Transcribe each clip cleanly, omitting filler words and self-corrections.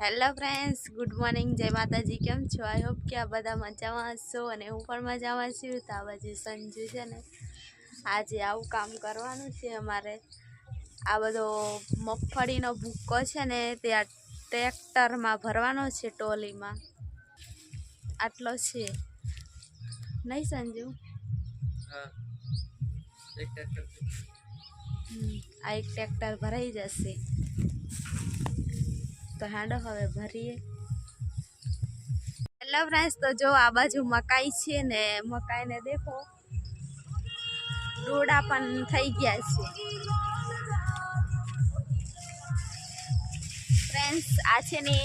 Hello friends, good morning, જય માતાજી. કેમ છો? આઈ હોપ કે આ બધા મજામાં હશો અને હું પણ મજામાં છું. તો આ બાજુ સંજુ છે ને, આજે આવું કામ કરવાનું છે અમારે. આ બધો મગફળીનો ભૂક્કો છે ને તે આ ટ્રેક્ટરમાં ભરવાનો છે, ટોલીમાં. આટલો છે નહીં સંજુ? આ એક ટ્રેક્ટર ભરાઈ જશે તો હાંડો હવે ભરીએ. હેલો ફ્રેન્ડ્સ, તો જો આ બાજુ મકાઈ છે ને, મકાઈને દેખો ડોડા પણ થઈ ગયા છે. ફ્રેન્ડ્સ, આ છે ને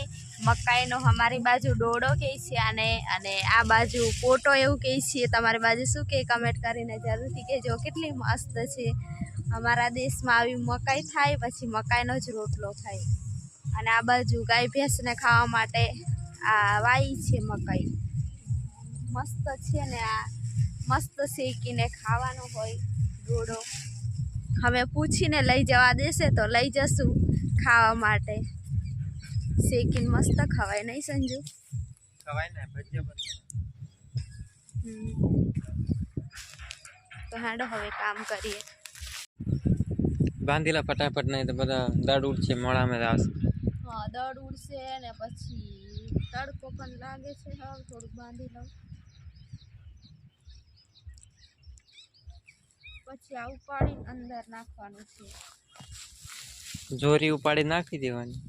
મકાઈનો અમારી બાજુ ડોડો કહે છે આને, અને આ બાજુ પોટો એવું કહે છે. તમારી બાજુ શું કહે કમેન્ટ કરીને જરૂરથી કહેજો. કેટલી મસ્ત છે. અમારા દેશમાં આવી મકાઈ થાય પછી મકાઈનો જ રોટલો થાય. અને આ બાજુ ગાય ભેંસને ખાવા માટે આ વાઈ છે મકાઈ. મસ્ત છે ને, આ મસ્ત શેકીને ખાવાનું હોય ડોડો. અમે પૂછીને લઈ જવા દેશે તો લઈ જશું ખાવા માટે. શેકીને મસ્ત ખવાય નહીં સંજુ? ખવાય ને, ભજીયા પણ. તો હાંડો હવે કામ કરીએ. બાંધીલા ફટાફટ, નહીં તો બધા દડ ઉડશે મોડામાં આવશે. હા, દડ ઉડશે ને પછી તડકો પણ લાગે છે. હવે થોડુંક બાંધી લઉં, પછી આ ઉપાડીને અંદર નાખવાનું છે. જોરી ઉપાડી નાખી દેવાની.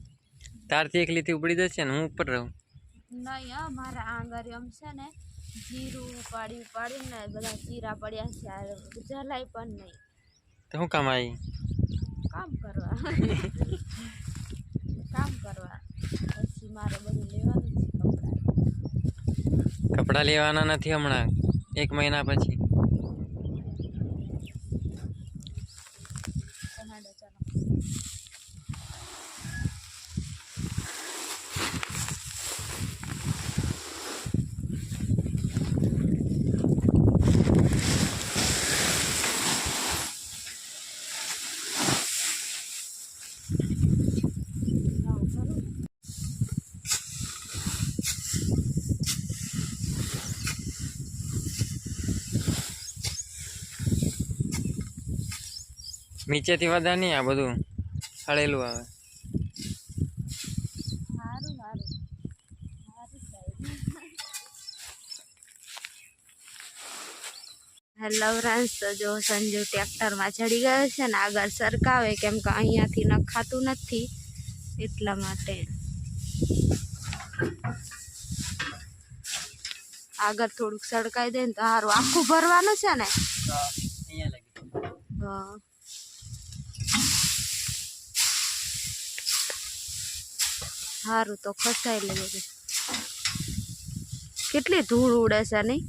તારથી એકલીથી ઉપડી જશે ને, હું ઉપર રહું. નહીં, હા, મારા આંગળીઓમ છે ને જીરું ઉપાડીને બધા ચીરા પડ્યા છે. જલાય પણ નહીં. તો શું કામ આવી? કામ કરવા. કામ કરવા પછી મારે બધું લેવાનું છે. કપડાં લેવાના નથી હમણાં, 1 મહિના પછી. નીચેથી વધારે નહીં, આ બધું હળેલું આવે. હેલો ફ્રેન્ડ્સ, તો જો સંજુ ટ્રેક્ટરમાં ચડી ગયો છે ને આગળ સરકાવે, કેમ કે અહીંયાથી નખાતું નથી એટલા માટે. આગળ થોડુંક સડકાઈ દે ને તો સારું. આખું ભરવાનું છે ને? હા, સારું તો ખસાઈ લે બધું. કેટલી ધૂળ ઉડે છે નહીં?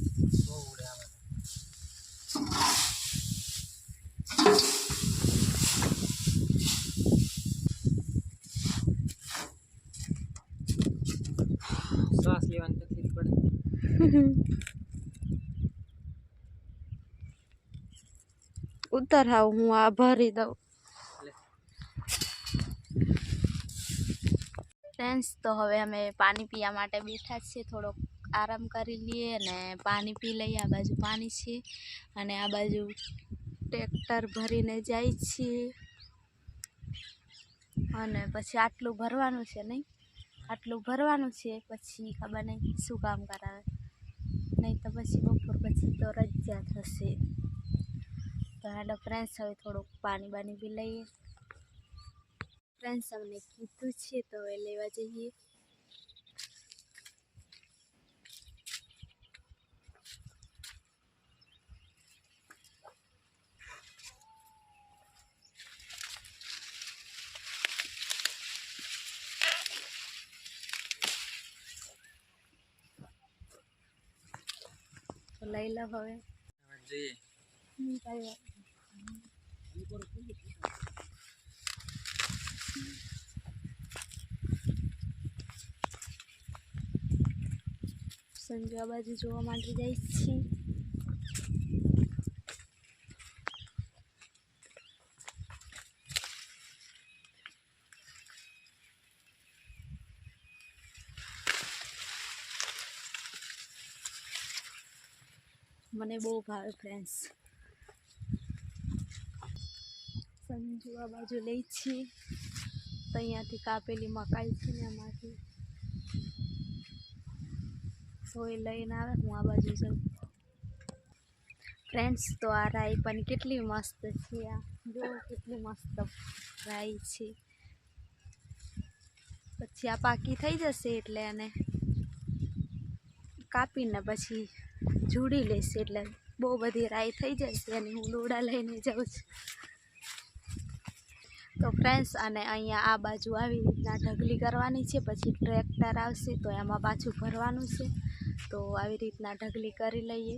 શ્વાસ લેવાની તકલીફ પડે. ઉતર હાવ, હું આ ભરી દઉં. ફ્રેન્ડ્સ, તો હવે અમે પાણી પીવા માટે બેઠા છીએ. થોડોક આરામ કરી લઈએ ને પાણી પી લઈએ. આ બાજુ પાણી છે અને આ બાજુ ટ્રેક્ટર ભરીને જાય છીએ. અને પછી આટલું ભરવાનું છે નહીં? આટલું ભરવાનું છે, પછી ખબર નહીં શું કામ કરાવે. નહીં તો પછી બપોર પછી તો રજા થશે. તો હેલો ફ્રેન્ડ્સ, હવે થોડુંક પાણી પી લઈએ. ફ્રેન્ડ્સ, અમને કીધું છે તો હવે લેવા જઈએ. તો લઈ લો હવે. સંજુ આ બાજુ જોવા માટે જાય છે. મને બહુ ભાવે ફ્રેન્ડ્સ. સંજુ આ બાજુ લઈ છીએ તો અહીંયાથી કાપેલી મકાઈ છે ને એમાંથી તો એ લઈને આવે. હું આ બાજુ જાઉં ફ્રેન્ડ્સ. તો આ રાઈ પણ કેટલી મસ્ત છે. આ જો કેટલી મસ્ત રાઈ છે. પછી આ પાકી થઈ જશે એટલે એને કાપીને પછી જોડી લેશે એટલે બહુ બધી રાઈ થઈ જશે અને હું ડોડા લઈને જાઉં છું. તો ફ્રેન્ડ્સ અને અહીંયા આ બાજુ આવી રીતના ઢગલી કરવાની છે. પછી ટ્રેક્ટર આવશે તો એમાં પાછું ભરવાનું છે. તો આવી રીતના ઢગલી કરી લઈએ.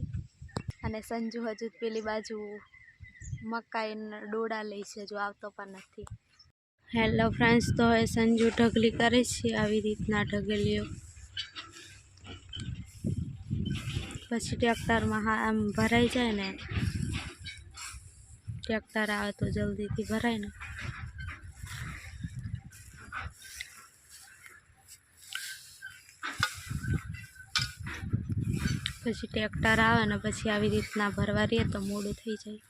અને સંજુ હજુ પેલી બાજુ મકાઈના ડોડા લે છે, જો આવતો પણ નથી. Hello friends. તો હવે સંજુ ઢગલી કરે છે આવી રીતના ઢગલીઓ. પછી ટ્રેક્ટરમાં આમ ભરાઈ જાય ને, ટ્રેક્ટર આવે તો જલ્દીથી ભરાય ને. પછી ટ્રેક્ટર આવે ને પછી આવી રીતના ભરવા રહીએ તો મોડું થઈ જાય.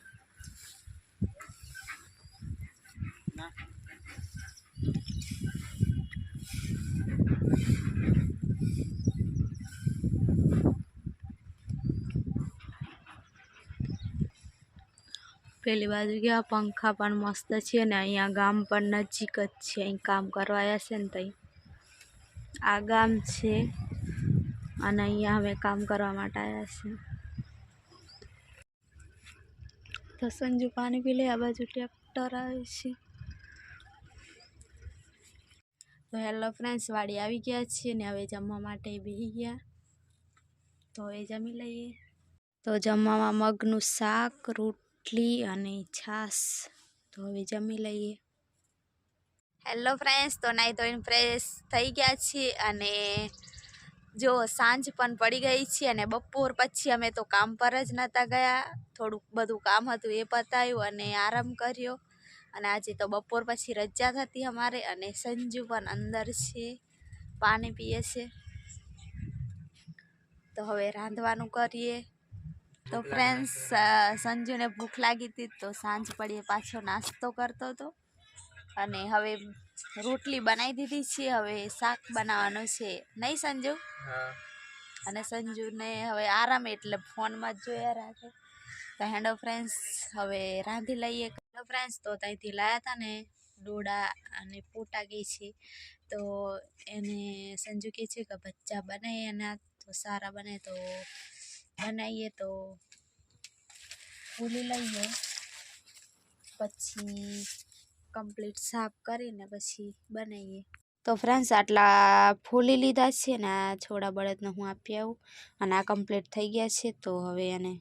પેલી બાજુ ગયા પંખા પણ મસ્ત છે ને અહીંયા ગામ પણ નજીક જ છે. અહીં કામ કરવા આવ્યા છે ને તઈ આ ગામ છે અને અહીંયા અમે કામ કરવા માટે આવ્યા છે. તો સંજુ પાણી પી લે. આ બાજુ ટ્રેક્ટર આવે છે. તો હેલો ફ્રેન્ડ્સ, વાડી આવી ગયા છીએ ને હવે જમવા માટે બેસી ગયા. તો હવે જમી લઈએ. તો જમવામાં મગનું શાક, રોટલી અને છાશ. તો હવે જમી લઈએ. Hello friends. તો નાઈ ધોઈને ફ્રેશ થઈ ગયા છીએ અને જો સાંજ પણ પડી ગઈ છે અને બપોર પછી અમે તો કામ પર જ નહોતા ગયા. થોડુંક બધું કામ હતું એ પતાવ્યું અને આરામ કર્યો. અને આજે તો બપોર પછી રજા હતી અમારે અને સંજુ પણ અંદર છે, પાણી પીએ છે. તો હવે રાંધવાનું કરીએ. તો ફ્રેન્ડ્સ સંજુને ભૂખ લાગી હતી તો સાંજ પડીએ પાછો નાસ્તો કરતો હતો અને હવે રોટલી બનાવી દીધી છે. હવે શાક બનાવવાનું છે નહીં સંજુ? અને સંજુને હવે આરામ એટલે ફોનમાં જ જોયા રાખે. તો હેલો ફ્રેન્ડ્સ હવે રાંધી લઈએ. Hello friends. તો ત્યાંથી લાવ્યા હતા ને ડોડા અને પોટા ગઈ છે તો એને સંજુ કહે છે કે ભજીયા બનાવીએ એના તો સારા બને તો બનાવીએ. તો ફૂલી લઈએ પછી કમ્પ્લીટ સાફ કરીને પછી બનાવીએ. તો ફ્રેન્ડ્સ આટલા ફૂલી લીધા છે ને આ છોડા બળદને હું આપી આવું અને આ કમ્પ્લીટ થઈ ગયા છે. તો હવે એને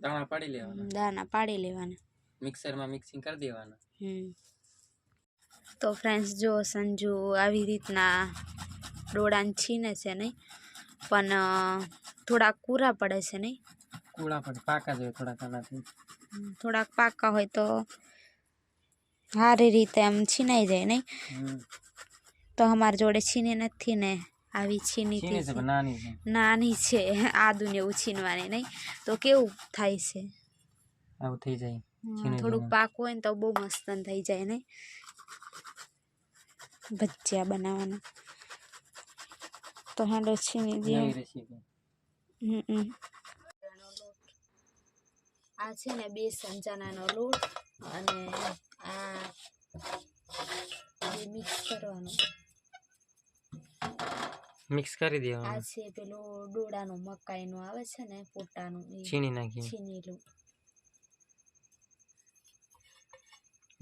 દાણા પાડી લેવાના, મિક્સરમાં મિક્સિંગ કરી દેવાના. તો ફ્રેન્ડ્સ જો સંજુ આવી રીતના ડોડાને છીને છે નહીં, પણ થોડાક કૂરા પડે છે નહીં? કૂળા પડે, પાકા જોઈએ થોડાક આનાથી. થોડાક પાકા હોય તો સારી રીતે આમ છીનાઈ જાય નહીં? તો અમારી જોડે છીની નથી ને આવી છીની નાની છે આદુને એવું છીનવાની નહીં તો કેવું થાય છે? આવું થઈ જાય. થોડુંક પાકું હોય ને તો બહુ મસ્ત થઈ જાય નહીં ભજીયા બનાવવાના. તો હેલો છીની દે. આ છે ને બેસન ચણાનો લોટ અને આ મિક્સ કરવાનું. મિક્સ કરી દેવાનું. આ છે પેલું ડોડાનું મકાઈનું આવે છે ને પોટાનું, છીની નાખી છીનેલું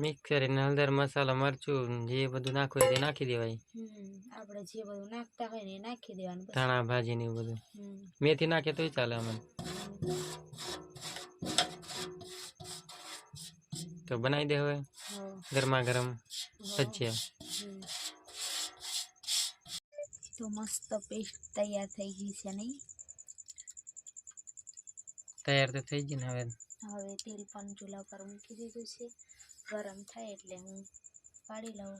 મિક્સ કરીને હળદર મસાલા મરચું જે બધું નાખવું હોય તે નાખી દેવાય. આપણે જે બધું નાખતા હોય ને એ નાખી દેવાનું. ધાણા ભાજી ને એવું બધું મેથી નાખે તોય ચાલે અમને. તો બનાવી દે હવે ગરમા ગરમ ભજીયા. તો મસ્ત પેસ્ટ તૈયાર થઈ ગઈ છે નહીં? તૈયાર તો થઈ ગઈ ને. હવે તેલ પણ ચૂલા પર મૂકી દીધું છે. ગરમ થાય એટલે હું પાડી લઉં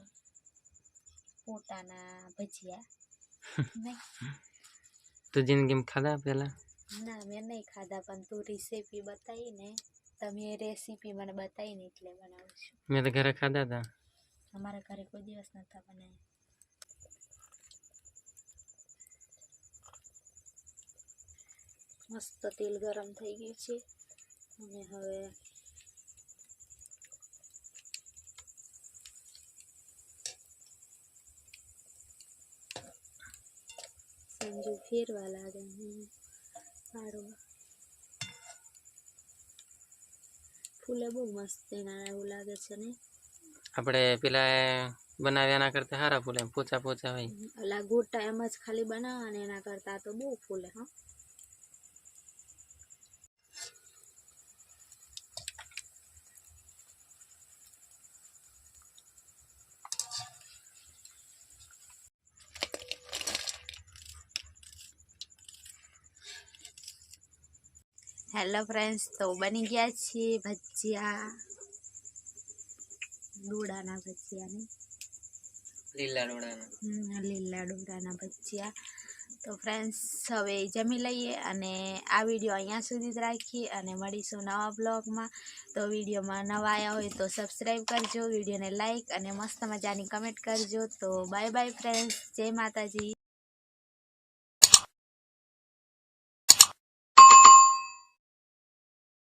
પોતાના ભજીયા. તો જિંદગીમાં ખાધા પેલા? ના મેં નહીં ખાધા, પણ તું રેસીપી બતાવી ને, તમે રેસીપી મને બતાવી ને એટલે બનાવું છું. મેં તો ઘરે ખાધા હતા. અમારા ઘરે કોઈ દિવસ નતા બનાવ્યા. મસ્ત તેલ ગરમ થઈ ગયું છે અને હવે સંજુ ફેરવા લાગે. સારું ફૂલે બહુ મસ્ત એના એવું લાગે છે ને. આપણે પેલા બનાવ્યા ના કરતા સારા ફૂલે, પોચા પોચા હોય. ઓલા ગોટા એમ જ ખાલી બનાવવાને એના કરતા તો બહુ ફૂલે. હા હેલો ફ્રેન્ડ્સ, તો બની ગયા છે ભજીયા, ડોડાના ભજીયા ને લીલા ડોડાના. લીલા ડોડાના ભજીયા. તો ફ્રેન્ડ્સ હવે જમી લઈએ અને આ વિડીયો અહીંયા સુધી જ રાખીએ અને મળીશું નવા બ્લોગમાં. તો વિડીયોમાં નવા આવ્યા હોય તો સબસ્ક્રાઈબ કરજો, વિડીયોને લાઈક અને મસ્ત મજાની કમેન્ટ કરજો. તો બાય બાય ફ્રેન્ડ્સ, જય માતાજી.